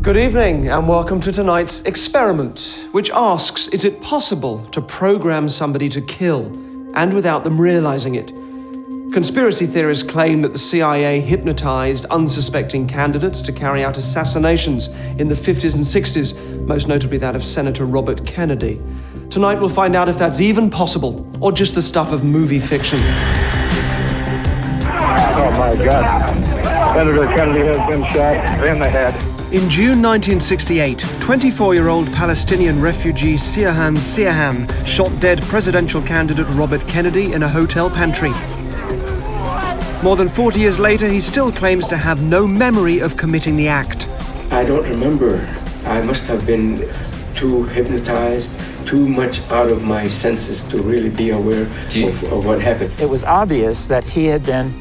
Good evening and welcome to tonight's experiment, which asks, is it possible to program somebody to kill and without them realizing it? Conspiracy theorists claim that the CIA hypnotized unsuspecting candidates to carry out assassinations in the 50s and 60s, most notably that of Senator Robert Kennedy. Tonight we'll find out if that's even possible or just the stuff of movie fiction. Oh my God. Senator Kennedy has been shot in the head. In June 1968, 24-year-old Palestinian refugee Sirhan shot dead presidential candidate Robert Kennedy in a hotel pantry. More than 40 years later, he still claims to have no memory of committing the act. I don't remember. I must have been too hypnotized, too much out of my senses to really be aware of what happened. It was obvious that he had been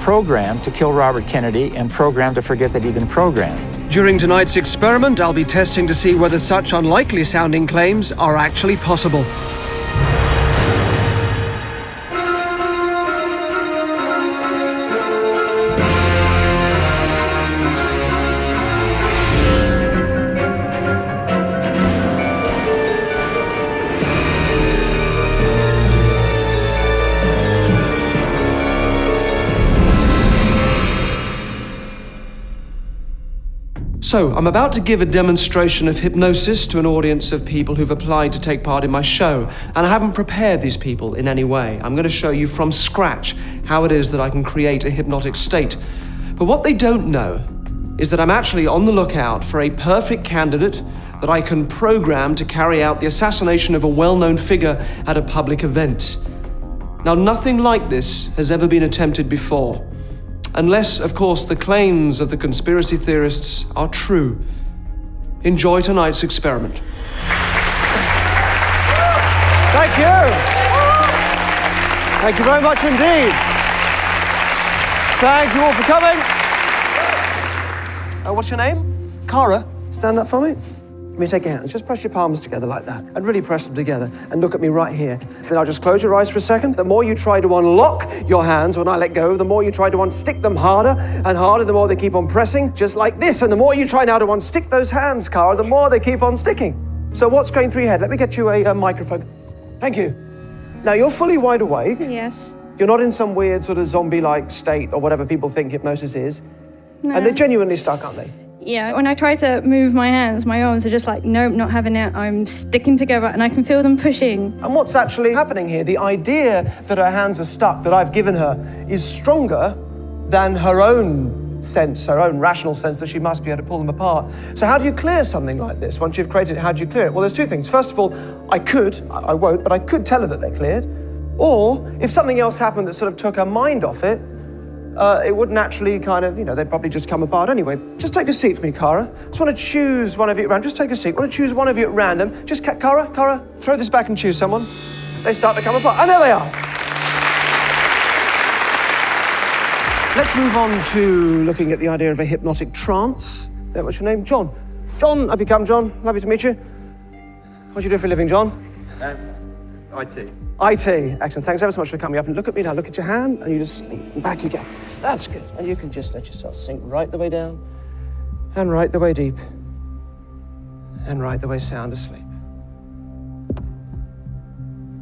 programmed to kill Robert Kennedy and programmed to forget that he'd been programmed. During tonight's experiment, I'll be testing to see whether such unlikely-sounding claims are actually possible. So, I'm about to give a demonstration of hypnosis to an audience of people who've applied to take part in my show, and I haven't prepared these people in any way. I'm going to show you from scratch how it is that I can create a hypnotic state. But what they don't know is that I'm actually on the lookout for a perfect candidate that I can program to carry out the assassination of a well-known figure at a public event. Now, nothing like this has ever been attempted before. Unless, of course, the claims of the conspiracy theorists are true. Enjoy tonight's experiment. Thank you. Thank you very much indeed. Thank you all for coming. What's your name? Cara. Stand up for me. Let me take your hands. Just press your palms together like that. And really press them together. And look at me right here. Then I'll just close your eyes for a second. The more you try to unlock your hands when I let go, the more you try to unstick them harder and harder, the more they keep on pressing, just like this. And the more you try now to unstick those hands, Cara, the more they keep on sticking. So what's going through your head? Let me get you a microphone. Thank you. Now, you're fully wide awake. Yes. You're not in some weird sort of zombie-like state or whatever people think hypnosis is. No. And they're genuinely stuck, aren't they? Yeah, when I try to move my hands, my arms are just like, nope, not having it. I'm sticking together and I can feel them pushing. And what's actually happening here, the idea that her hands are stuck, that I've given her, is stronger than her own sense, her own rational sense that she must be able to pull them apart. So how do you clear something like this? Once you've created it, how do you clear it? Well, there's two things. First of all, I won't, but I could tell her that they're cleared. Or if something else happened that sort of took her mind off it, it wouldn't actually kind of, they'd probably just come apart anyway. Just take a seat for me, Cara. Just want to choose one of you at random. Just take a seat. Want to choose one of you at random. Just, Cara, throw this back and choose someone. They start to come apart. And there they are. Let's move on to looking at the idea of a hypnotic trance. What's your name? John. John, have you come, John? Lovely to meet you. What do you do for a living, John? IT. IT. Excellent. Thanks ever so much for coming up. And look at me now. Look at your hand, and you just sleep. And back you go. That's good. And you can just let yourself sink right the way down, and right the way deep, and right the way sound asleep.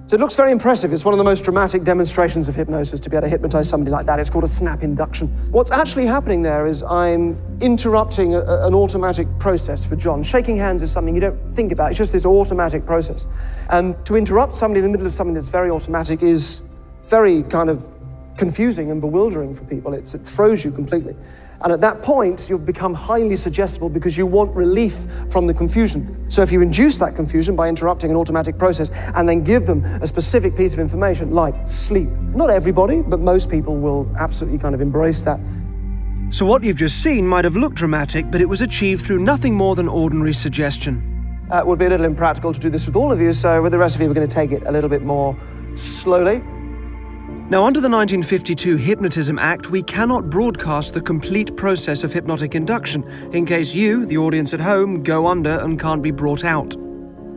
So it looks very impressive. It's one of the most dramatic demonstrations of hypnosis to be able to hypnotize somebody like that. It's called a snap induction. What's actually happening there is I'm interrupting an automatic process for John. Shaking hands is something you don't think about. It's just this automatic process. And to interrupt somebody in the middle of something that's very automatic is very kind of confusing and bewildering for people. It throws you completely. And at that point, you'll become highly suggestible because you want relief from the confusion. So if you induce that confusion by interrupting an automatic process and then give them a specific piece of information like sleep, not everybody, but most people will absolutely kind of embrace that. So what you've just seen might have looked dramatic, but it was achieved through nothing more than ordinary suggestion. It would be a little impractical to do this with all of you, so with the rest of you, we're going to take it a little bit more slowly. Now, under the 1952 Hypnotism Act, we cannot broadcast the complete process of hypnotic induction in case you, the audience at home, go under and can't be brought out.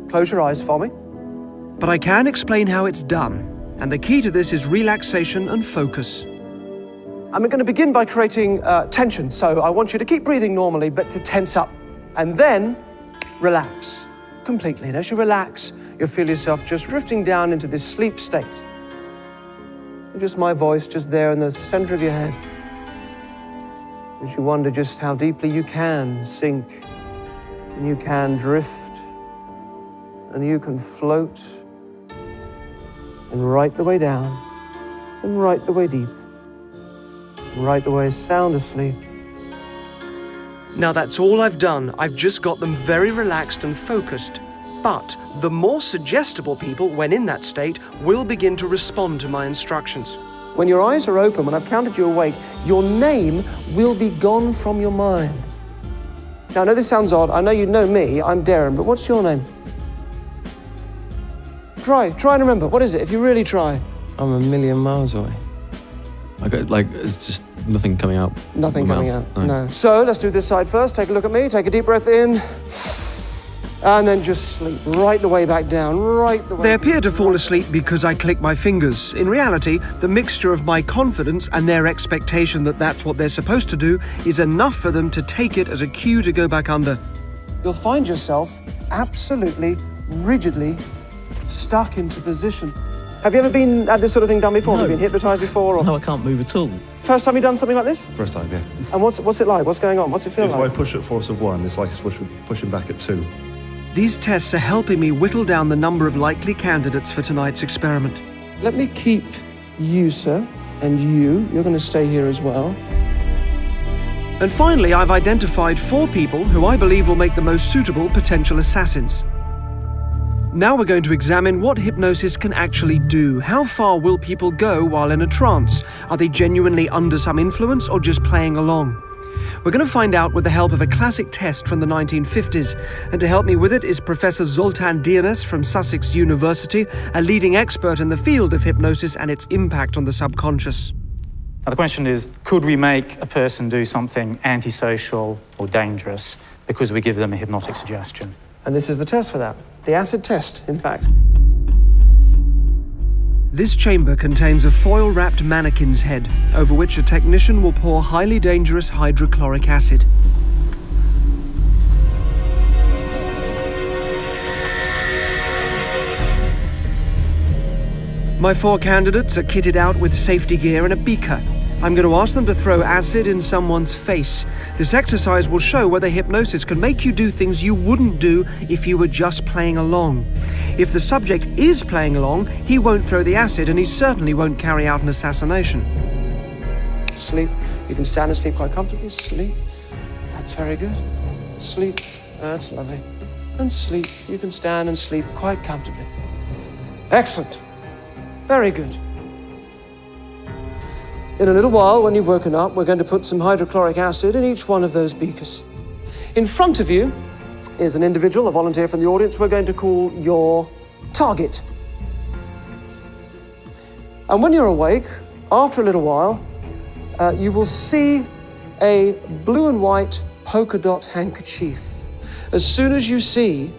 Close your eyes for me. But I can explain how it's done, and the key to this is relaxation and focus. I'm going to begin by creating tension, so I want you to keep breathing normally, but to tense up. And then relax completely. And as you relax, you'll feel yourself just drifting down into this sleep state. And just my voice just there in the center of your head. As you wonder just how deeply you can sink, and you can drift, and you can float, and right the way down, and right the way deep, and right the way sound asleep. Now that's all I've done. I've just got them very relaxed and focused. But the more suggestible people, when in that state, will begin to respond to my instructions. When your eyes are open, when I've counted you awake, your name will be gone from your mind. Now, I know this sounds odd. I know you know me. I'm Darren, but what's your name? Try and remember. What is it, if you really try? I'm a million miles away. It's just nothing coming out. Nothing coming out, no. So let's do this side first. Take a look at me. Take a deep breath in. And then just sleep right the way back down, right the way. They appear to fall asleep because I click my fingers. In reality, the mixture of my confidence and their expectation that that's what they're supposed to do is enough for them to take it as a cue to go back under. You'll find yourself absolutely, rigidly stuck into position. Have you ever had this sort of thing done before? No. Have you been hypnotized before? Or? No, I can't move at all. First time you've done something like this? First time, yeah. And what's it like? What's going on? What's it feel If like? I push at force of 1, it's like it's pushing back at 2. These tests are helping me whittle down the number of likely candidates for tonight's experiment. Let me keep you, sir, and you. You're going to stay here as well. And finally, I've identified 4 people who I believe will make the most suitable potential assassins. Now we're going to examine what hypnosis can actually do. How far will people go while in a trance? Are they genuinely under some influence or just playing along? We're going to find out with the help of a classic test from the 1950s. And to help me with it is Professor Zoltan Dianes from Sussex University, a leading expert in the field of hypnosis and its impact on the subconscious. Now the question is, could we make a person do something antisocial or dangerous because we give them a hypnotic suggestion? And this is the test for that. The acid test, in fact. This chamber contains a foil-wrapped mannequin's head, over which a technician will pour highly dangerous hydrochloric acid. My 4 candidates are kitted out with safety gear and a beaker. I'm going to ask them to throw acid in someone's face. This exercise will show whether hypnosis can make you do things you wouldn't do if you were just playing along. If the subject is playing along, he won't throw the acid and he certainly won't carry out an assassination. Sleep. You can stand and sleep quite comfortably. Sleep. That's very good. Sleep. That's lovely. And sleep. You can stand and sleep quite comfortably. Excellent. Very good. In a little while, when you've woken up, we're going to put some hydrochloric acid in each one of those beakers. In front of you is an individual, a volunteer from the audience, we're going to call your target. And when you're awake, after a little while, you will see a blue and white polka dot handkerchief. As soon as you see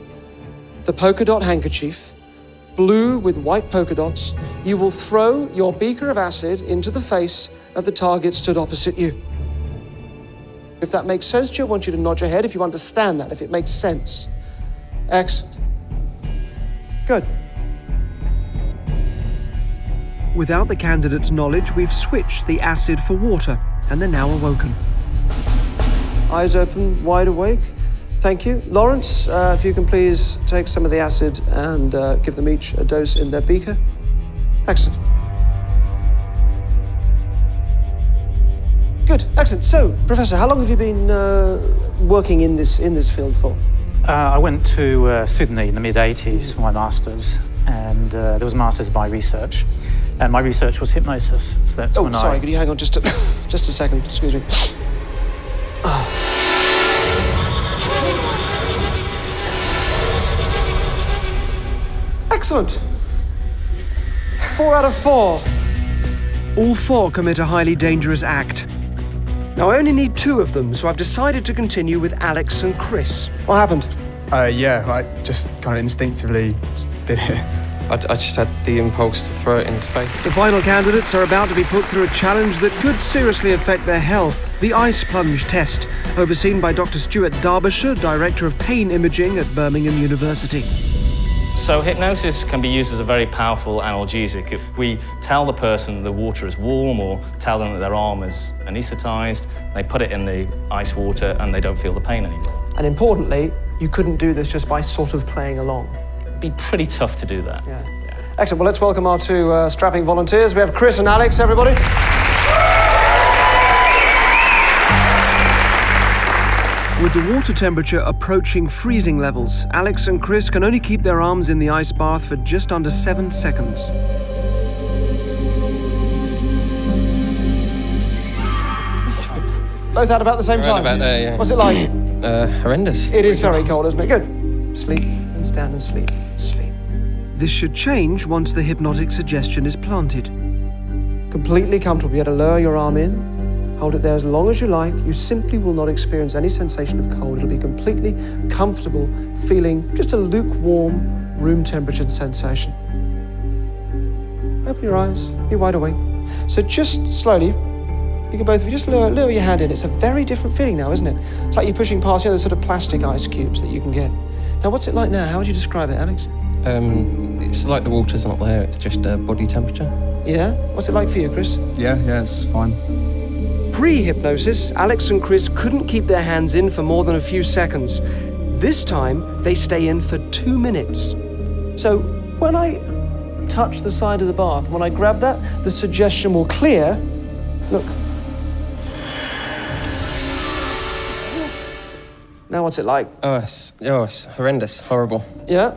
the polka dot handkerchief, blue with white polka dots, you will throw your beaker of acid into the face of the target stood opposite you. If that makes sense to you, I want you to nod your head if you understand that, if it makes sense. Excellent. Good. Without the candidate's knowledge, we've switched the acid for water, and they're now awoken. Eyes open, wide awake. Thank you. Lawrence, if you can please take some of the acid and give them each a dose in their beaker. Excellent. Good, excellent. So, Professor, how long have you been working in this field for? I went to Sydney in the mid-80s for my master's, and there was a master's by research. And my research was hypnosis, so that's when sorry, could you hang on just a second, excuse me. Excellent. 4 out of 4. All 4 commit a highly dangerous act. Now, I only need 2 of them, so I've decided to continue with Alex and Chris. What happened? I just kind of instinctively did it. I just had the impulse to throw it in his face. The final candidates are about to be put through a challenge that could seriously affect their health. The ice plunge test, overseen by Dr. Stuart Derbyshire, Director of Pain Imaging at Birmingham University. So hypnosis can be used as a very powerful analgesic. If we tell the person the water is warm or tell them that their arm is anaesthetised, they put it in the ice water and they don't feel the pain anymore. And importantly, you couldn't do this just by sort of playing along. It'd be pretty tough to do that. Yeah. Excellent. Well, let's welcome our two strapping volunteers. We have Chris and Alex, everybody. With the water temperature approaching freezing levels, Alex and Chris can only keep their arms in the ice bath for just under 7 seconds. Both out about the same time? About there, yeah. What's it like? Horrendous. It is very cold, isn't it? Good. Sleep and stand and sleep. Sleep. This should change once the hypnotic suggestion is planted. Completely comfortable. You have to lower your arm in. Hold it there as long as you like. You simply will not experience any sensation of cold. It'll be completely comfortable, feeling just a lukewarm room temperature sensation. Open your eyes, be wide awake. So just slowly, you can both of you just lower your hand in. It's a very different feeling now, isn't it? It's like you're pushing past, the sort of plastic ice cubes that you can get. Now, what's it like now? How would you describe it, Alex? It's like the water's not there, it's just body temperature. Yeah? What's it like for you, Chris? Yeah, it's fine. Pre-hypnosis, Alex and Chris couldn't keep their hands in for more than a few seconds. This time, they stay in for 2 minutes. So when I touch the side of the bath, when I grab that, the suggestion will clear. Look. Now what's it like? Oh, it's horrendous, horrible. Yeah?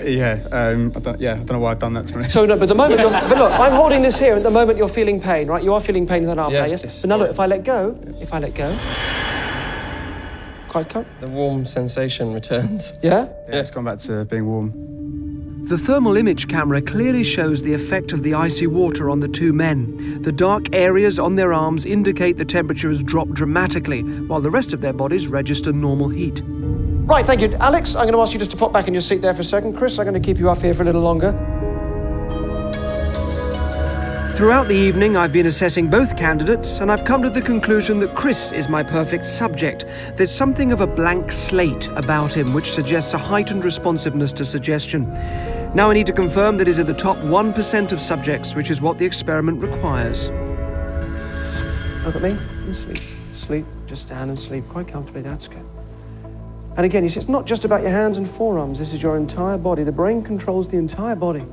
Yeah, I don't know why I've done that, to be honest. So no, but the moment but look, I'm holding this here, at the moment you're feeling pain, right? You are feeling pain in that arm now, yes? But now look, if I let go, quite calm. The warm sensation returns. Yeah? Yeah, it's gone back to being warm. The thermal image camera clearly shows the effect of the icy water on the two men. The dark areas on their arms indicate the temperature has dropped dramatically, while the rest of their bodies register normal heat. Right, thank you. Alex, I'm going to ask you just to pop back in your seat there for a second. Chris, I'm going to keep you up here for a little longer. Throughout the evening, I've been assessing both candidates, and I've come to the conclusion that Chris is my perfect subject. There's something of a blank slate about him, which suggests a heightened responsiveness to suggestion. Now I need to confirm that he's in the top 1% of subjects, which is what the experiment requires. Look at me and sleep. Sleep, just stand and sleep quite comfortably, that's good. And again, you see, it's not just about your hands and forearms, this is your entire body. The brain controls the entire body.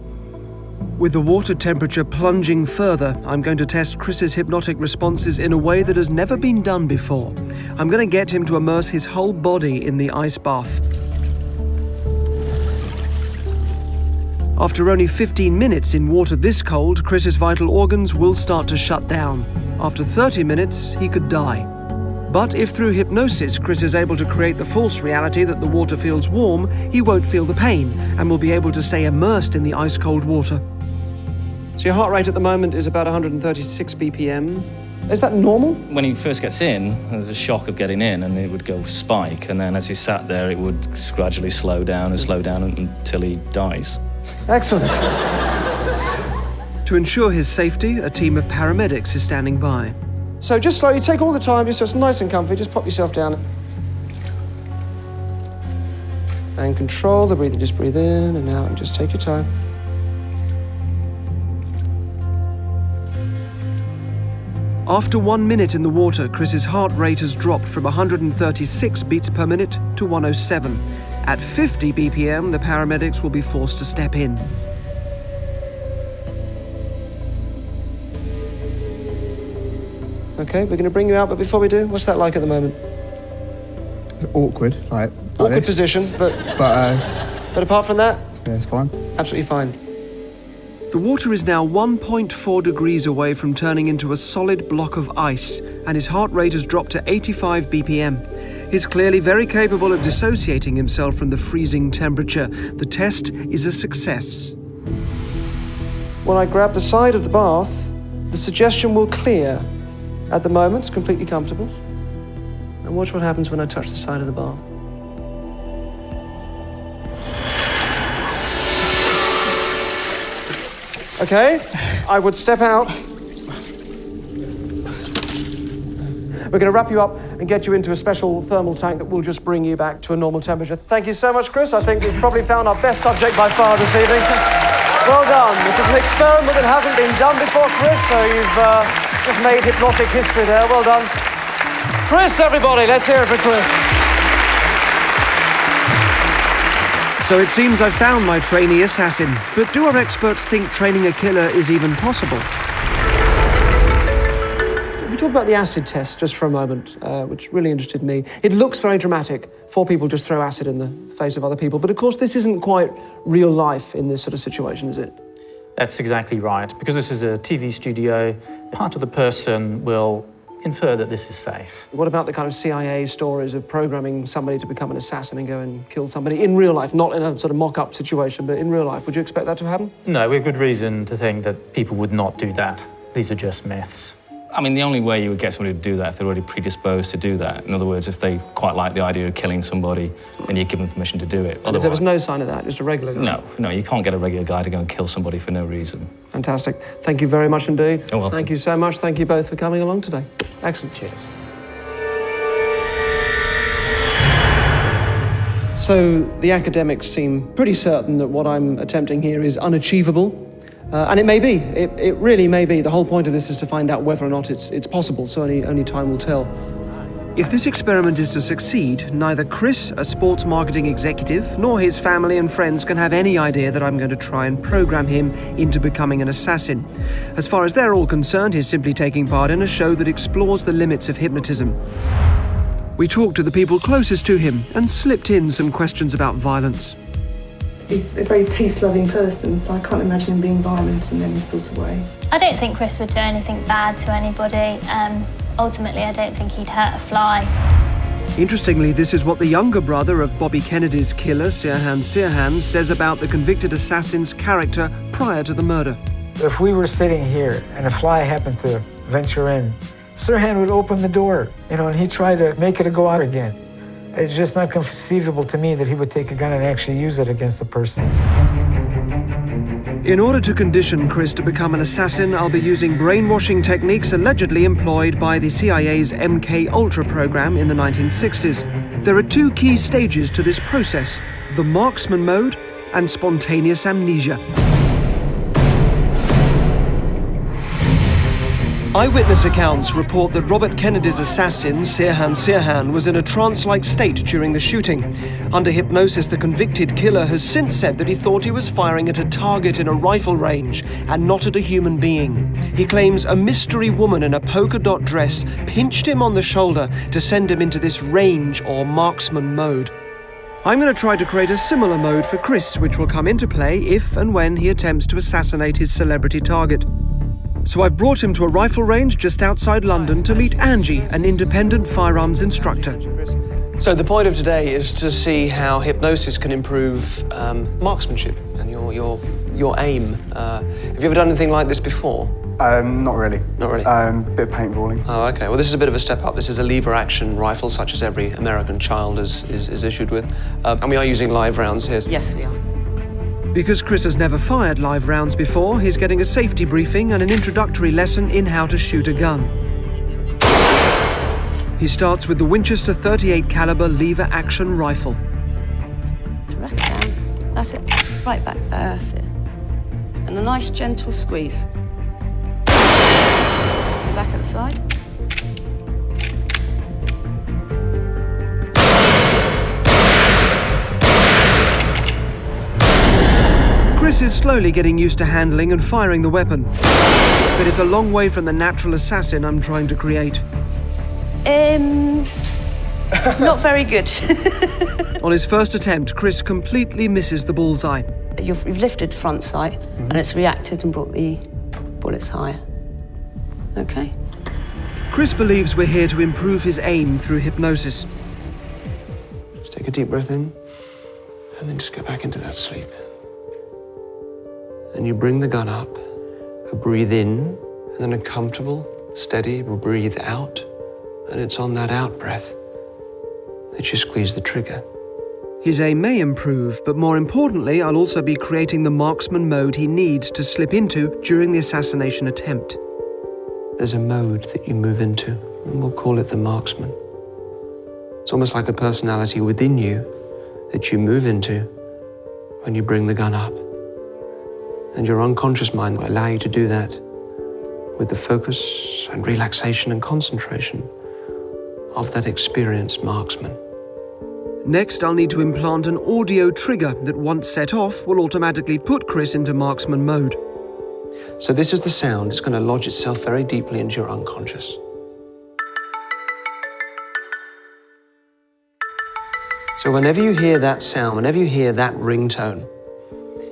With the water temperature plunging further, I'm going to test Chris's hypnotic responses in a way that has never been done before. I'm going to get him to immerse his whole body in the ice bath. After only 15 minutes in water this cold, Chris's vital organs will start to shut down. After 30 minutes, he could die. But if through hypnosis Chris is able to create the false reality that the water feels warm, he won't feel the pain and will be able to stay immersed in the ice-cold water. So your heart rate at the moment is about 136 BPM. Is that normal? When he first gets in, there's a shock of getting in and it would go spike, and then as he sat there it would gradually slow down until he dies. Excellent. To ensure his safety, a team of paramedics is standing by. So just slowly, take all the time, just so it's nice and comfy, just pop yourself down. And control the breathing, just breathe in and out and just take your time. After 1 minute in the water, Chris's heart rate has dropped from 136 beats per minute to 107. At 50 BPM, the paramedics will be forced to step in. Okay, we're going to bring you out, but before we do, what's that like at the moment? Awkward, Awkward this. position, but apart from that? Yeah, it's fine. Absolutely fine. The water is now 1.4 degrees away from turning into a solid block of ice, and his heart rate has dropped to 85 BPM. He's clearly very capable of dissociating himself from the freezing temperature. The test is a success. When I grab the side of the bath, the suggestion will clear. At the moment, it's completely comfortable. And watch what happens when I touch the side of the bath. Okay, I would step out. We're going to wrap you up and get you into a special thermal tank that will just bring you back to a normal temperature. Thank you so much, Chris. I think we've probably found our best subject by far this evening. Well done. This is an experiment that hasn't been done before, Chris, so you've just made hypnotic history there. Well done. Chris, everybody, let's hear it for Chris. So it seems I've found my trainee assassin, but do our experts think training a killer is even possible? We talk about the acid test just for a moment, which really interested me. It looks very dramatic. 4 people just throw acid in the face of other people, but of course this isn't quite real life in this sort of situation, is it? That's exactly right. Because this is a TV studio, part of the person will infer that this is safe. What about the kind of CIA stories of programming somebody to become an assassin and go and kill somebody in real life, not in a sort of mock-up situation, but in real life? Would you expect that to happen? No, we have good reason to think that people would not do that. These are just myths. I mean, the only way you would get somebody to do that if they're already predisposed to do that. In other words, if they quite like the idea of killing somebody, then you give them permission to do it. And if there was no sign of that, just a regular guy? No, you can't get a regular guy to go and kill somebody for no reason. Fantastic. Thank you very much indeed. You're welcome. Thank you so much. Thank you both for coming along today. Excellent. Cheers. So the academics seem pretty certain that what I'm attempting here is unachievable. And it may be. It really may be. The whole point of this is to find out whether or not it's possible, so only time will tell. If this experiment is to succeed, neither Chris, a sports marketing executive, nor his family and friends can have any idea that I'm going to try and program him into becoming an assassin. As far as they're all concerned, he's simply taking part in a show that explores the limits of hypnotism. We talked to the people closest to him and slipped in some questions about violence. He's a very peace-loving person, so I can't imagine him being violent in any sort of way. I don't think Chris would do anything bad to anybody. Ultimately, I don't think he'd hurt a fly. Interestingly, this is what the younger brother of Bobby Kennedy's killer, Sirhan, says about the convicted assassin's character prior to the murder. If we were sitting here and a fly happened to venture in, Sirhan would open the door, and he'd try to make it go out again. It's just not conceivable to me that he would take a gun and actually use it against the person. In order to condition Chris to become an assassin, I'll be using brainwashing techniques allegedly employed by the CIA's MK-Ultra program in the 1960s. There are 2 key stages to this process: the marksman mode and spontaneous amnesia. Eyewitness accounts report that Robert Kennedy's assassin, Sirhan, was in a trance-like state during the shooting. Under hypnosis, the convicted killer has since said that he thought he was firing at a target in a rifle range and not at a human being. He claims a mystery woman in a polka dot dress pinched him on the shoulder to send him into this range or marksman mode. I'm going to try to create a similar mode for Chris, which will come into play if and when he attempts to assassinate his celebrity target. So I've brought him to a rifle range just outside London to meet Angie, an independent firearms instructor. So the point of today is to see how hypnosis can improve marksmanship and your aim. Have you ever done anything like this before? Not really. Not really? Bit of paintballing. Oh, okay. Well, this is a bit of a step up. This is a lever-action rifle, such as every American child is issued with. And we are using live rounds here. Yes, we are. Because Chris has never fired live rounds before, he's getting a safety briefing and an introductory lesson in how to shoot a gun. He starts with the Winchester .38 caliber lever-action rifle. Rack it down. That's it. Right back there. That's it. And a nice gentle squeeze. The back at the side. Chris is slowly getting used to handling and firing the weapon, but it's a long way from the natural assassin I'm trying to create. Not very good. On his first attempt, Chris completely misses the bullseye. You've lifted the front sight, and it's reacted and brought the bullets higher. Okay. Chris believes we're here to improve his aim through hypnosis. Just take a deep breath in, and then just go back into that sleep. And you bring the gun up, breathe in, and then a comfortable, steady breathe out. And it's on that out breath that you squeeze the trigger. His aim may improve, but more importantly, I'll also be creating the marksman mode he needs to slip into during the assassination attempt. There's a mode that you move into, and we'll call it the marksman. It's almost like a personality within you that you move into when you bring the gun up. And your unconscious mind will allow you to do that with the focus and relaxation and concentration of that experienced marksman. Next, I'll need to implant an audio trigger that, once set off, will automatically put Chris into marksman mode. So this is the sound. It's going to lodge itself very deeply into your unconscious. So whenever you hear that sound, whenever you hear that ringtone,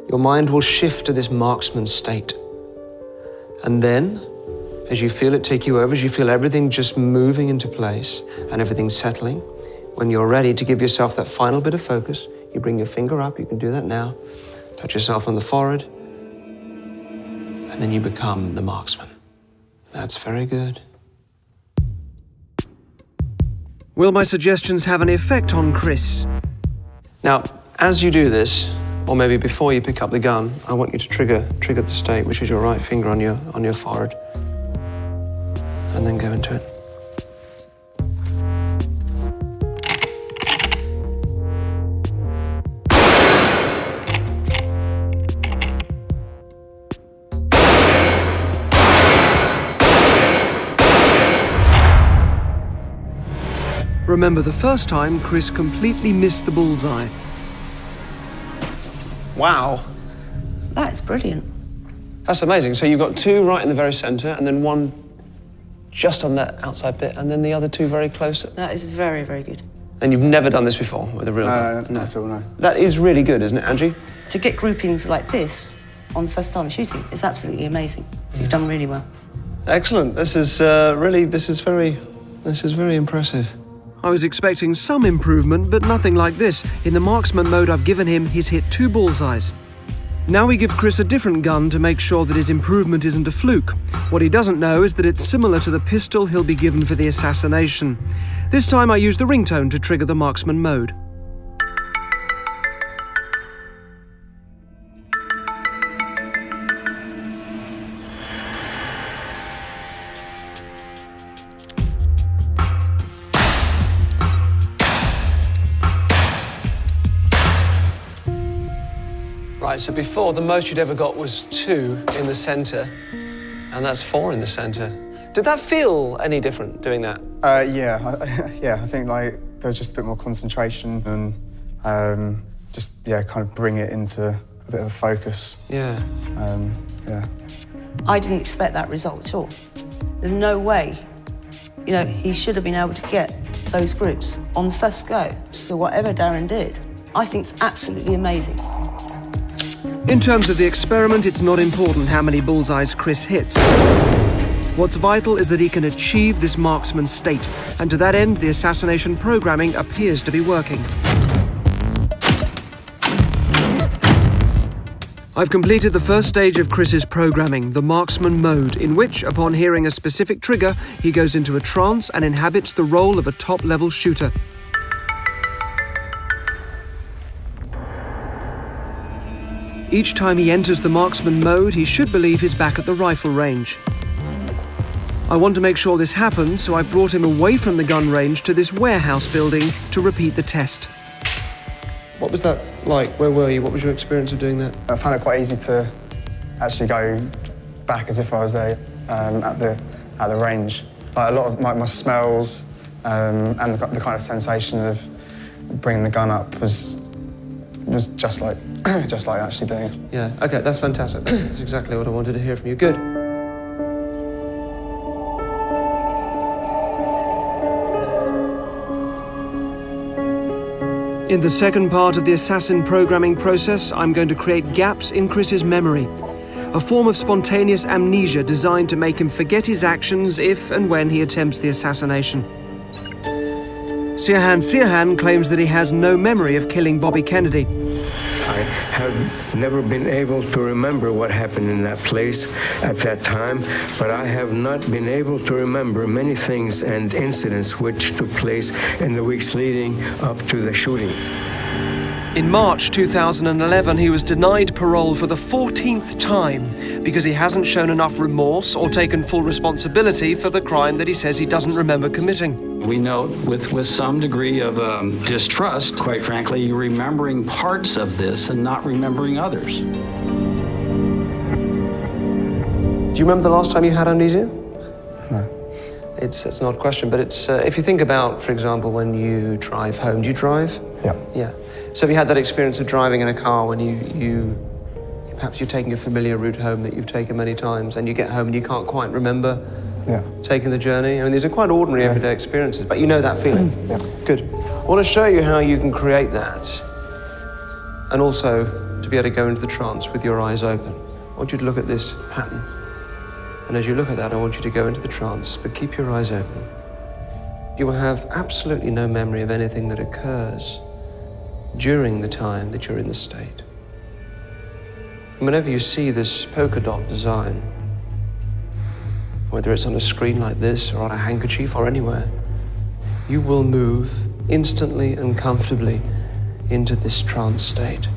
your mind will shift to this marksman state. And then, as you feel it take you over, as you feel everything just moving into place and everything settling, when you're ready to give yourself that final bit of focus, you bring your finger up, you can do that now, touch yourself on the forehead, and then you become the marksman. That's very good. Will my suggestions have any effect on Chris? Now, as you do this, or maybe before you pick up the gun, I want you to trigger the state, which is your right finger on your forehead, and then go into it. Remember, the first time, Chris completely missed the bullseye. Wow. That is brilliant. That's amazing. So you've got two right in the very center, and then one just on that outside bit, and then the other two very close. That is very, very good. And you've never done this before with a real gun? No, not at all, no. That is really good, isn't it, Angie? To get groupings like this on the first time of shooting is absolutely amazing. You've done really well. Excellent. This is very impressive. I was expecting some improvement, but nothing like this. In the marksman mode I've given him, he's hit 2 bullseyes. Now we give Chris a different gun to make sure that his improvement isn't a fluke. What he doesn't know is that it's similar to the pistol he'll be given for the assassination. This time I use the ringtone to trigger the marksman mode. Right, so before, the most you'd ever got was 2 in the center, and that's 4 in the center. Did that feel any different doing that? Yeah, I think like there's just a bit more concentration and kind of bring it into a bit of a focus. Yeah. Yeah. I didn't expect that result at all. There's no way. You know, he should have been able to get those groups on the first go. So whatever Darren did, I think it's absolutely amazing. In terms of the experiment, it's not important how many bullseyes Chris hits. What's vital is that he can achieve this marksman state, and to that end, the assassination programming appears to be working. I've completed the first stage of Chris's programming, the marksman mode, in which, upon hearing a specific trigger, he goes into a trance and inhabits the role of a top-level shooter. Each time he enters the marksman mode, he should believe he's back at the rifle range. I want to make sure this happens, so I brought him away from the gun range to this warehouse building to repeat the test. What was that like? Where were you? What was your experience of doing that? I found it quite easy to actually go back as if I was there at the range. Like a lot of my smells and the kind of sensation of bringing the gun up was just like actually doing it. Yeah, okay, that's fantastic. That's exactly what I wanted to hear from you. Good. In the second part of the assassin programming process, I'm going to create gaps in Chris's memory, a form of spontaneous amnesia designed to make him forget his actions if and when he attempts the assassination. Sirhan claims that he has no memory of killing Bobby Kennedy. I have never been able to remember what happened in that place at that time, but I have not been able to remember many things and incidents which took place in the weeks leading up to the shooting. In March 2011, he was denied parole for the 14th time because he hasn't shown enough remorse or taken full responsibility for the crime that he says he doesn't remember committing. We note with some degree of distrust, quite frankly, you're remembering parts of this and not remembering others. Do you remember the last time you had amnesia? No. It's an odd question, but it's if you think about, for example, when you drive home. Do you drive? Yeah. Yeah. So have you had that experience of driving in a car when perhaps you're taking a familiar route home that you've taken many times, and you get home and you can't quite remember taking the journey? I mean, these are quite ordinary everyday experiences, but you know that feeling. Yeah. Good. I want to show you how you can create that, and also to be able to go into the trance with your eyes open. I want you to look at this pattern. And as you look at that, I want you to go into the trance, but keep your eyes open. You will have absolutely no memory of anything that occurs during the time that you're in the state. And whenever you see this polka dot design, whether it's on a screen like this or on a handkerchief or anywhere, you will move instantly and comfortably into this trance state.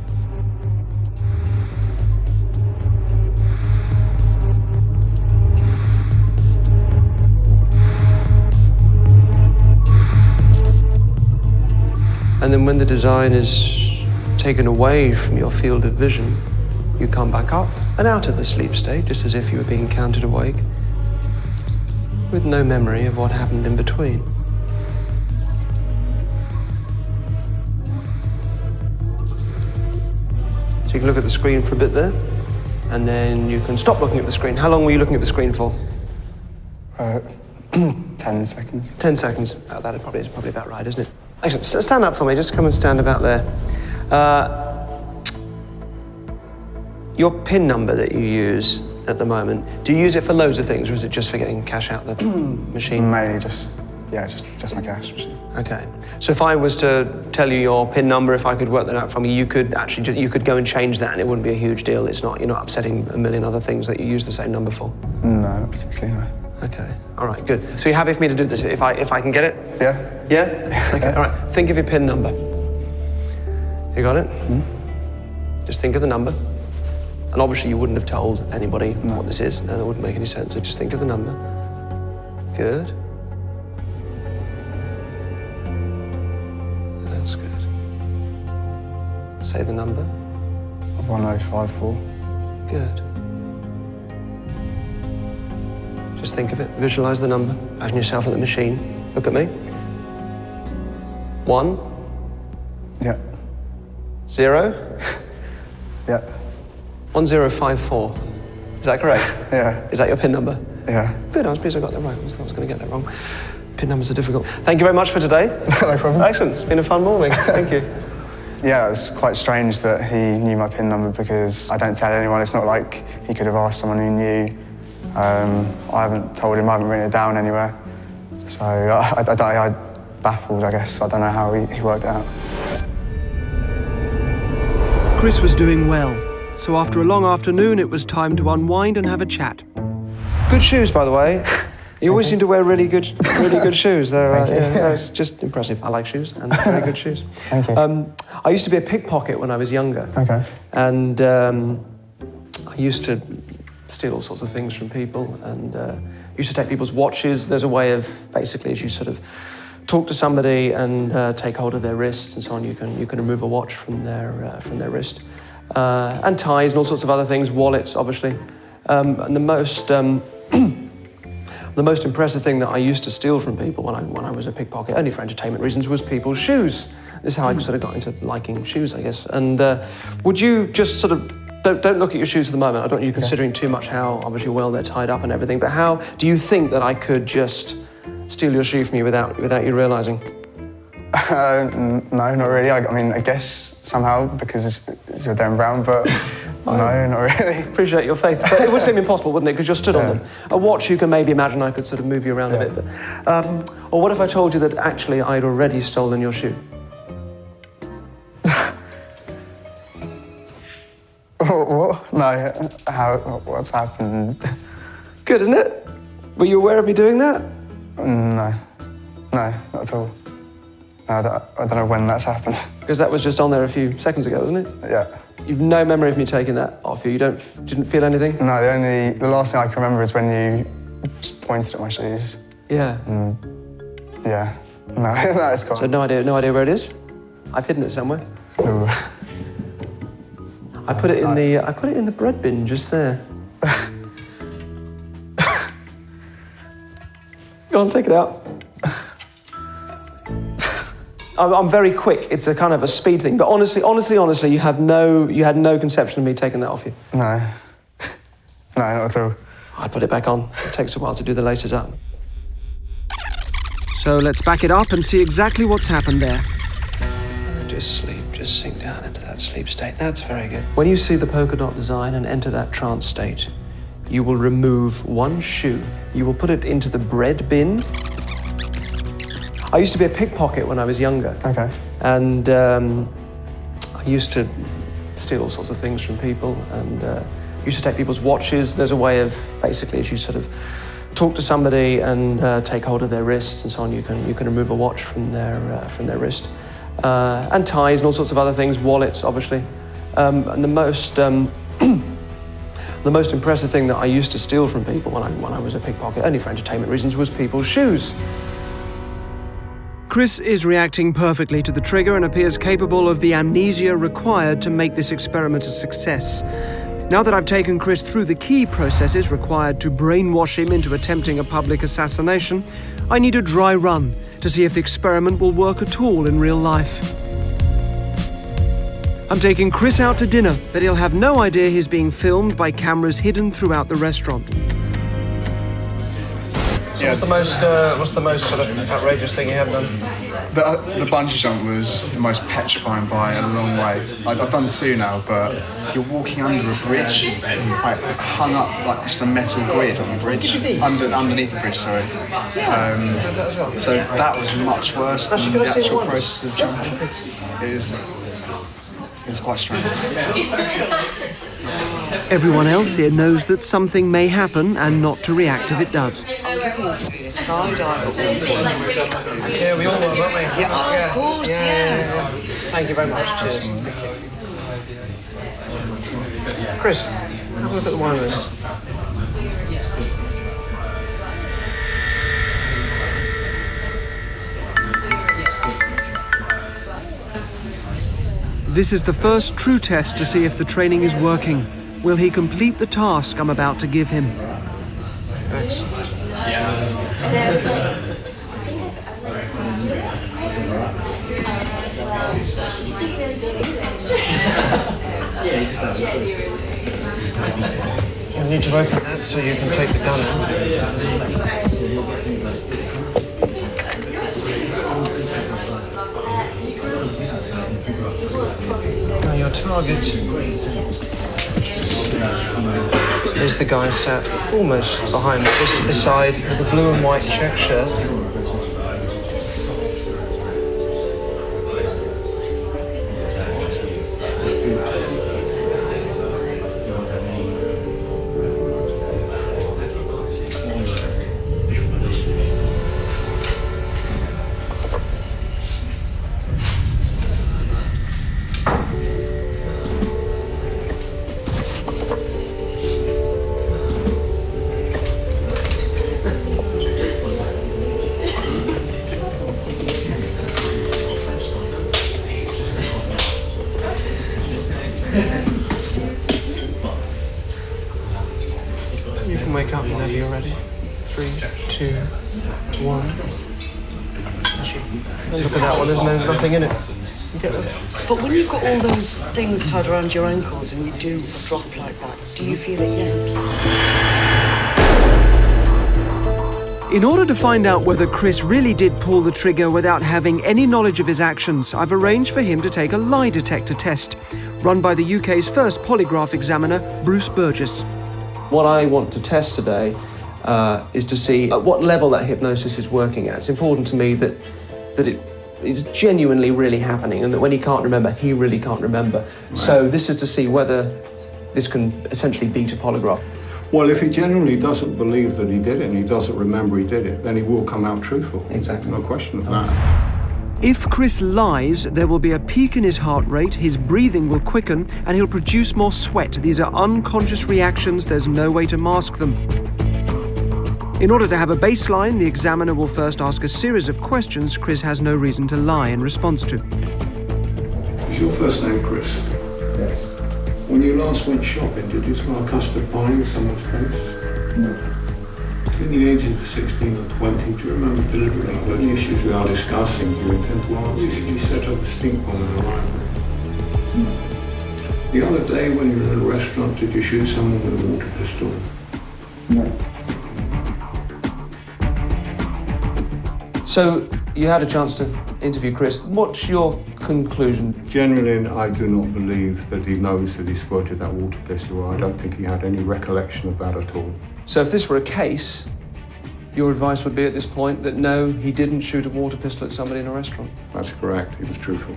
And then when the design is taken away from your field of vision, you come back up and out of the sleep state, just as if you were being counted awake, with no memory of what happened in between. So you can look at the screen for a bit there, and then you can stop looking at the screen. How long were you looking at the screen for? 10 seconds. 10 seconds. Oh, that is probably about right, isn't it? Excellent. Stand up for me. Just come and stand about there. Your PIN number that you use at the moment, do you use it for loads of things, or is it just for getting cash out the machine? Mainly just my cash machine. Okay. So if I was to tell you your PIN number, if I could work that out from you could actually you could go and change that, and it wouldn't be a huge deal. You're not upsetting a million other things that you use the same number for. No, not particularly. No. Okay. All right. Good. So you're happy for me to do this if I can get it? Yeah. Yeah. Okay. All right. Think of your PIN number. You got it? Just think of the number. And obviously you wouldn't have told anybody what this is. No, that wouldn't make any sense. So just think of the number. Good. That's good. Say the number. 1054. Good. Just think of it. Visualize the number. Imagine yourself at the machine. Look at me. 1. Yeah. 0. Yeah. 1054. Is that correct? Yeah. Is that your PIN number? Yeah. Good, I was pleased I got that right. I thought I was going to get that wrong. PIN numbers are difficult. Thank you very much for today. No problem. Excellent. It's been a fun morning. Thank you. Yeah, it's quite strange that he knew my PIN number because I don't tell anyone. It's not like he could have asked someone who knew. I haven't told him, I haven't written it down anywhere. So I'm baffled, I guess. I don't know how he worked it out. Chris was doing well, so after a long afternoon, it was time to unwind and have a chat. Good shoes, by the way. You always seem to wear really good shoes. They're it's just impressive. I like shoes, and very good shoes. Thank you. I used to be a pickpocket when I was younger. Okay. And I used to steal all sorts of things from people, and used to take people's watches. There's a way of, basically, as you sort of talk to somebody and take hold of their wrists and so on, you can remove a watch from their wrist. And ties and all sorts of other things, wallets, obviously. And the most impressive thing that I used to steal from people when I was a pickpocket, only for entertainment reasons, was people's shoes. This is how I sort of got into liking shoes, I guess. And would you just sort of, don't look at your shoes at the moment. I don't want you considering too much how obviously well they're tied up and everything, but how do you think that I could just steal your shoe from you without you realising? No, not really. I mean, I guess somehow because you're Dan Brown, but no, not really. Appreciate your faith, but it would seem impossible, wouldn't it? Because you're stood on them. A watch, you can maybe imagine I could sort of move you around a bit. But, or what if I told you that actually I'd already stolen your shoe? What? No. What's happened? Good, isn't it? Were you aware of me doing that? No. No, not at all. I don't know when that's happened. Because that was just on there a few seconds ago, wasn't it? Yeah. You've no memory of me taking that off you? You didn't feel anything? No, the last thing I can remember is when you just pointed at my shoes. Yeah. Yeah. No, no, it's gone. So no idea where it is? I've hidden it somewhere. No. I put it in the bread bin just there. Go on, take it out. I'm very quick. It's a kind of a speed thing. But honestly, you had no conception of me taking that off you. No. No, not at all. I'd put it back on. It takes a while to do the laces up. So let's back it up and see exactly what's happened there. Just sleep, just sink down into that sleep state. That's very good. When you see the polka dot design and enter that trance state, you will remove one shoe. You will put it into the bread bin. I used to be a pickpocket when I was younger. Okay. And I used to steal all sorts of things from people and used to take people's watches. There's a way of, basically, as you sort of talk to somebody and take hold of their wrists and so on, you can remove a watch from their wrist. And ties and all sorts of other things, wallets, obviously. And the most impressive thing that I used to steal from people when I was a pickpocket, only for entertainment reasons, was people's shoes. Chris is reacting perfectly to the trigger and appears capable of the amnesia required to make this experiment a success. Now that I've taken Chris through the key processes required to brainwash him into attempting a public assassination, I need a dry run to see if the experiment will work at all in real life. I'm taking Chris out to dinner, but he'll have no idea he's being filmed by cameras hidden throughout the restaurant. So what's the most sort of outrageous thing you have done? The bungee jump was the most petrifying by a long way. I've done 2 now, but you're walking under a bridge, like hung up like just a metal grid on the bridge, underneath the bridge. Sorry. So that was much worse than the actual process of jumping. It was quite strange. Everyone else here knows that something may happen and not to react if it does. I was looking to be a skydiver at one point. Yeah, we all were, weren't we? Yeah, oh, of course, yeah. Thank you very much. Cheers. Chris, have a look at the wine list. This is the first true test to see if the training is working. Will he complete the task I'm about to give him? Excellent. You need to open that so you can take the gun out. Now your target is the guy sat almost behind me, just to the side with the blue and white check shirt. You can wake up whenever you're ready. 3, 2, 1. And look at that one, there's nothing in it. You get that? But when you've got all those things tied around your ankles and you do a drop like that, do you feel it yank? In order to find out whether Chris really did pull the trigger without having any knowledge of his actions, I've arranged for him to take a lie detector test, run by the UK's first polygraph examiner, Bruce Burgess. What I want to test today is to see at what level that hypnosis is working at. It's important to me that it is genuinely really happening and that when he can't remember, he really can't remember. Right. So this is to see whether this can essentially beat a polygraph. Well, if he genuinely doesn't believe that he did it and he doesn't remember he did it, then he will come out truthful. Exactly. No question of that. If Chris lies, there will be a peak in his heart rate, his breathing will quicken, and he'll produce more sweat. These are unconscious reactions, there's no way to mask them. In order to have a baseline, the examiner will first ask a series of questions Chris has no reason to lie in response to. Is your first name Chris? Yes. When you last went shopping, did you smell custard pie in someone's face? No. Between the ages of 16 and 20, do you remember deliberately when the issues we are discussing, do you intend to answer? Did you set up a stink bomb in a library? No. The other day when you were in a restaurant, did you shoot someone with a water pistol? No. So, you had a chance to interview Chris. What's your conclusion? Generally, I do not believe that he knows that he squirted that water pistol. I don't think he had any recollection of that at all. So if this were a case, your advice would be at this point that no, he didn't shoot a water pistol at somebody in a restaurant? That's correct. He was truthful.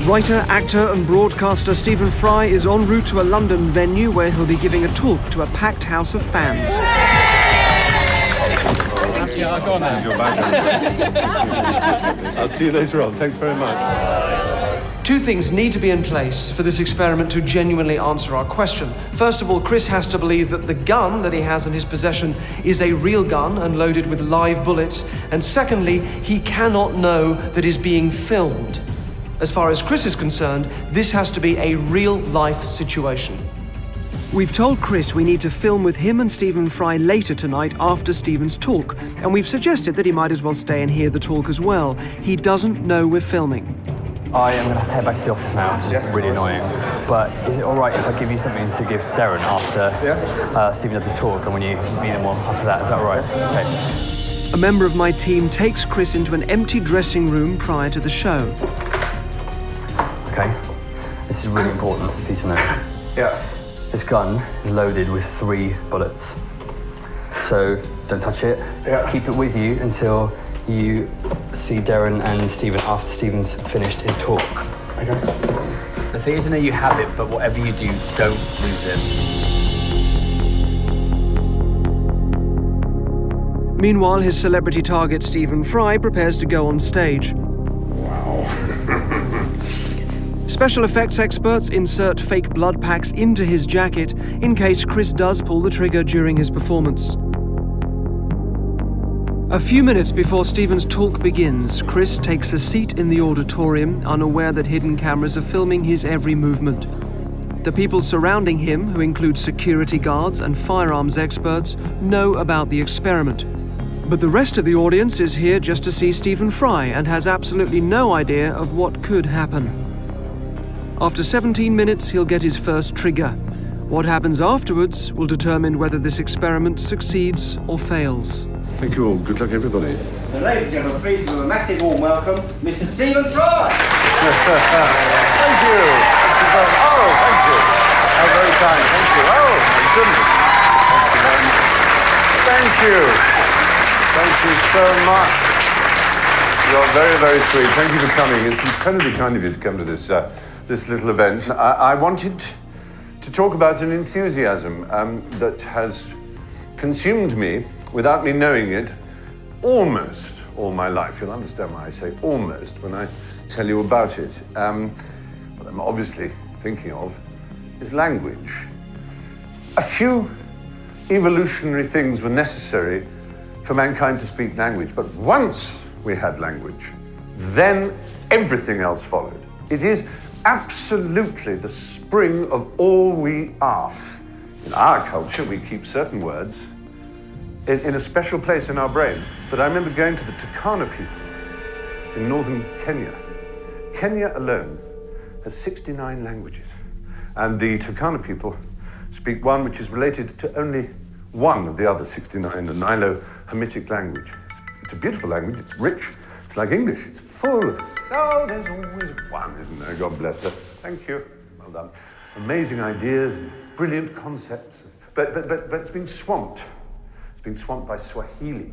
Writer, actor and broadcaster Stephen Fry is en route to a London venue where he'll be giving a talk to a packed house of fans. I'll see you later on. Thanks very much. Two things need to be in place for this experiment to genuinely answer our question. First of all, Chris has to believe that the gun that he has in his possession is a real gun and loaded with live bullets. And secondly, he cannot know that he's being filmed. As far as Chris is concerned, this has to be a real-life situation. We've told Chris we need to film with him and Stephen Fry later tonight after Stephen's talk, and we've suggested that he might as well stay and hear the talk as well. He doesn't know we're filming. I am going to have to head back to the office now, which is really annoying. But is it all right if I give you something to give Darren after Stephen does his talk, and when you meet him after that? Is that all right? Okay. A member of my team takes Chris into an empty dressing room prior to the show. Okay, this is really important for you to know. Yeah. This gun is loaded with 3 bullets. So don't touch it. Yeah. Keep it with you until you see Darren and Stephen after Stephen's finished his talk. Okay. The thing is, I know you have it, but whatever you do, don't lose it. Meanwhile, his celebrity target Stephen Fry prepares to go on stage. Wow. Special effects experts insert fake blood packs into his jacket in case Chris does pull the trigger during his performance. A few minutes before Stephen's talk begins, Chris takes a seat in the auditorium, unaware that hidden cameras are filming his every movement. The people surrounding him, who include security guards and firearms experts, know about the experiment. But the rest of the audience is here just to see Stephen Fry and has absolutely no idea of what could happen. After 17 minutes, he'll get his first trigger. What happens afterwards will determine whether this experiment succeeds or fails. Thank you all. Good luck, everybody. So, ladies and gentlemen, please give a massive warm welcome, Mr. Stephen Fry. Thank you. Oh, thank you. How very kind. Thank you. Oh, my goodness. Thank you. Thank you so much. You're very, very sweet. Thank you for coming. It's incredibly kind of you to come to this this little event. I wanted to talk about an enthusiasm that has consumed me without me knowing it almost all my life. You'll understand why I say almost when I tell you about it. What I'm obviously thinking of is language. A few evolutionary things were necessary for mankind to speak language, but once we had language, then everything else followed. It is absolutely the spring of all we are. In our culture, we keep certain words in a special place in our brain. But I remember going to the Turkana people in northern Kenya. Kenya alone has 69 languages. And the Turkana people speak one which is related to only one of the other 69, the Nilo-Hamitic language. It's a beautiful language, it's rich, it's like English, it's full of, oh, there's always one, isn't there? God bless her. Thank you, well done. Amazing ideas, brilliant concepts, but it's been swamped. It's been swamped by Swahili.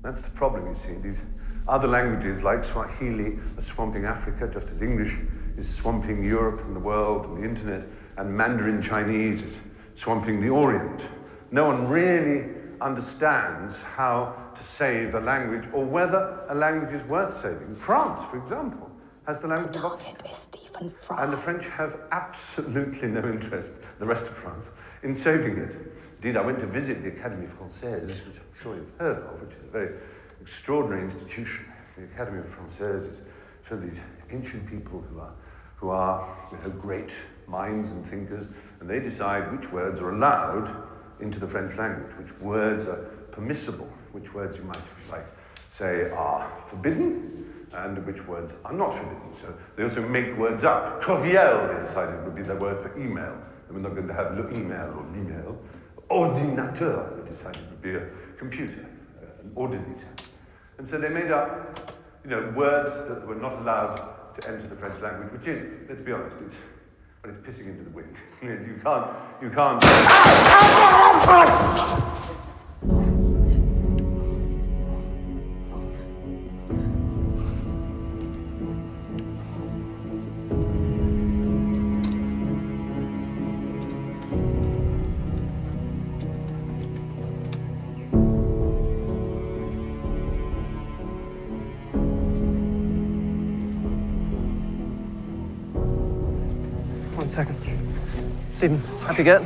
That's the problem, you see. These other languages like Swahili are swamping Africa, just as English is swamping Europe and the world and the internet, and Mandarin Chinese is swamping the Orient. No one really understands how to save a language or whether a language is worth saving. France, for example, has the language of Oxford. And the French have absolutely no interest, the rest of France, in saving it. Indeed, I went to visit the Académie Française, which I'm sure you've heard of, which is a very extraordinary institution. The Académie Française is for these ancient people who are great minds and thinkers, and they decide which words are allowed into the French language, which words are permissible, which words you might say are forbidden, and which words are not forbidden. So they also make words up. Courriel, they decided, would be the word for email. And we're not going to have le email or l'email. Ordinateur, they decided, would be a computer, an ordinateur. And so they made up, words that were not allowed to enter the French language, which is, let's be honest, it's pissing into the wind. You can't. One second. Stephen, happy get?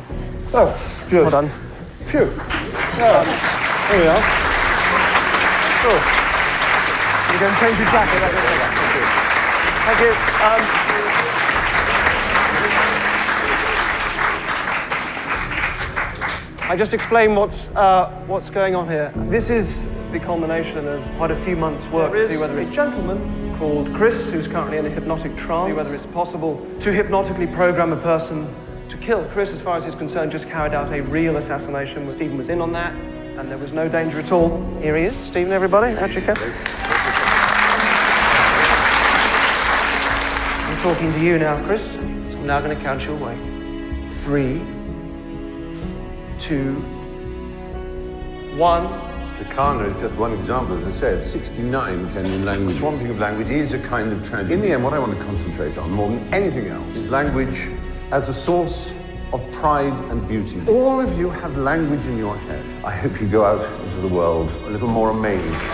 Oh, good. Well done. Phew. Yeah. There we are. Cool. You go and change your jacket. Thank you. I just explain what's going on here. This is the culmination of quite a few months' work to see whether it's a gentleman called Chris, who's currently in a hypnotic trance, see whether it's possible to hypnotically program a person to kill. Chris, as far as he's concerned, just carried out a real assassination. Stephen was in on that, and there was no danger at all. Here he is. Stephen, everybody, out you come. I'm talking to you now, Chris. So I'm now going to count you away. 3, 2, 1. Takana is just one example, as I said, 69 Kenyan languages. Swamping of language is a kind of tragedy. In the end, what I want to concentrate on more than anything else is language as a source of pride and beauty. All of you have language in your head. I hope you go out into the world a little more amazed.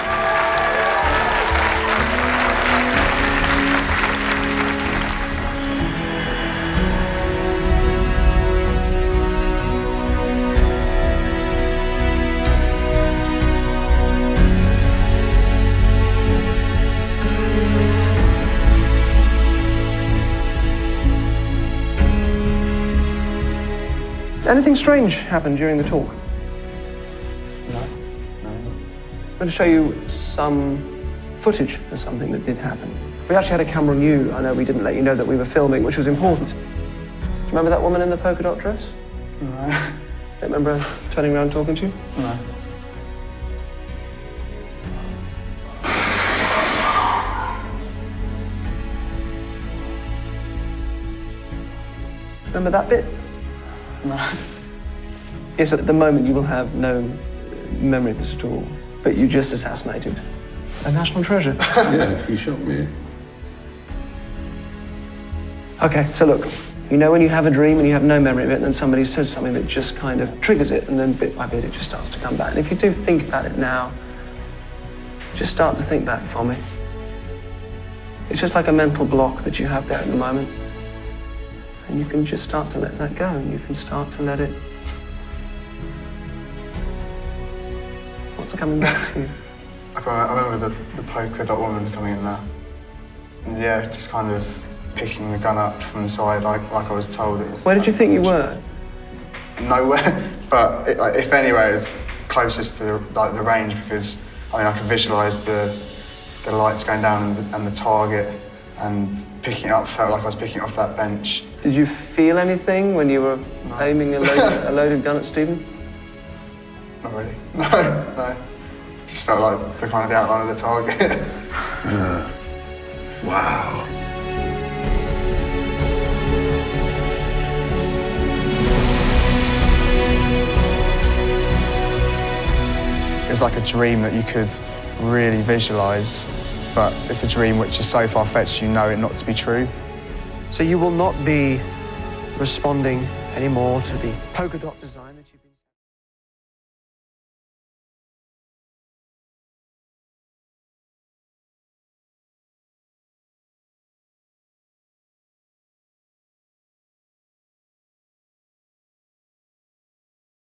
Anything strange happened during the talk? No. I'm going to show you some footage of something that did happen. We actually had a camera on you. I know we didn't let you know that we were filming, which was important. Do you remember that woman in the polka dot dress? No. Don't remember her turning around talking to you? No. Remember that bit? No. Yes, at the moment you will have no memory of this at all, but you just assassinated a national treasure. Yeah, you shot me. Okay, so look, you know when you have a dream and you have no memory of it, and then somebody says something that just kind of triggers it, and then bit by bit it just starts to come back. And if you do think about it now, just start to think back for me. It's just like a mental block that you have there at the moment. And you can just start to let that go, and you can start to let it... What's coming back to you? I remember the polka dot woman coming in there. And yeah, just kind of picking the gun up from the side like I was told. Where did you think you were? Nowhere, but if anywhere, it's closest to the range, because I could visualise the lights going down and the target, and picking it up felt like I was picking it off that bench. Did you feel anything when you were aiming a loaded gun at Stephen? Not really. No. Just felt like the outline of the target. Wow. It was like a dream that you could really visualise, but it's a dream which is so far-fetched you know it not to be true. So you will not be responding anymore to the polka dot design that you've been...